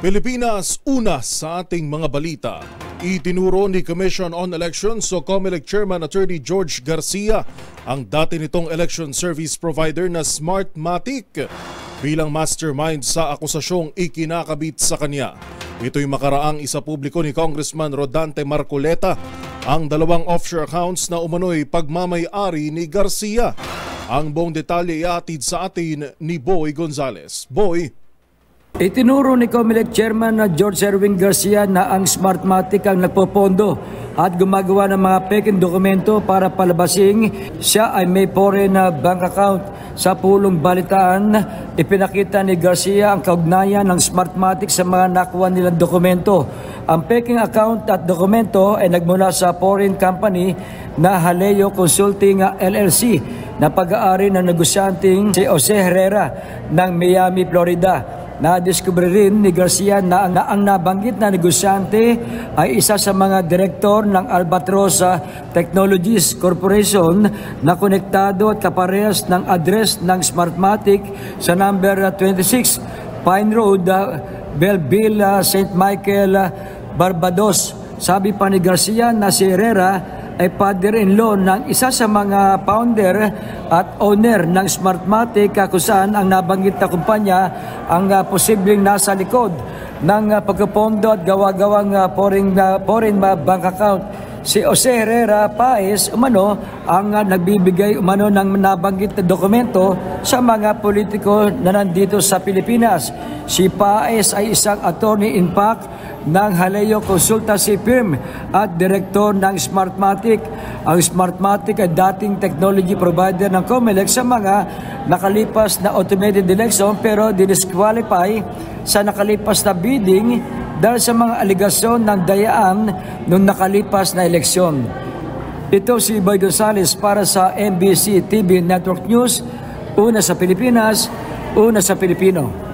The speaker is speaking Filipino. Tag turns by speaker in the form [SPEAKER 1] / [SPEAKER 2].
[SPEAKER 1] Pilipinas, una sa ating mga balita. Itinuro ni Commission on Elections o COMELEC Chairman Attorney George Garcia ang dati nitong election service provider na Smartmatic bilang mastermind sa akusasyong ikinakabit sa kanya. Ito'y makaraang isapubliko ni Congressman Rodante Marcoleta ang dalawang offshore accounts na umano'y pagmamay-ari ni Garcia. Ang buong detalye iatid sa atin ni Boy Gonzales. Boy.
[SPEAKER 2] Itinuro ni COMELEC Chairman na George Erwin Garcia na ang Smartmatic ang nagpopondo at gumagawa ng mga peking dokumento para palabasing siya ay may foreign bank account. Sa pulong balitaan, ipinakita ni Garcia ang kaugnayan ng Smartmatic sa mga nakuha nilang dokumento. Ang peking account at dokumento ay nagmula sa foreign company na Haleo Consulting LLC na pag-aari ng negosyanteng si Jose Herrera ng Miami, Florida. Nadiskubre rin ni Garcia na ang nabanggit na negosyante ay isa sa mga direktor ng Albatross Technologies Corporation na konektado at kaparehas ng address ng Smartmatic sa number 26 Pine Road, Belleville, St. Michael, Barbados. Sabi pa ni Garcia na si Herrera ay father-in-law ng isa sa mga founder at owner ng Smartmatic kung saan ang nabanggit na kumpanya ang posibleng nasa likod ng pagpopondo at gawa-gawang foreign bank account. Si Jose Herrera Paez umano ang nagbibigay umano ng nabanggit na dokumento sa mga politiko na nandito sa Pilipinas. Si Paez ay isang attorney in fact ng Haleo Consultancy Firm at direktor ng Smartmatic. Ang Smartmatic ay dating technology provider ng COMELEC sa mga nakalipas na automated election pero disqualify sa nakalipas na bidding dahil sa mga aligasyon ng dayaan noong nakalipas na eleksyon. Ito si Boy Gonzales para sa MBC TV Network News, una sa Pilipinas, una sa Pilipino.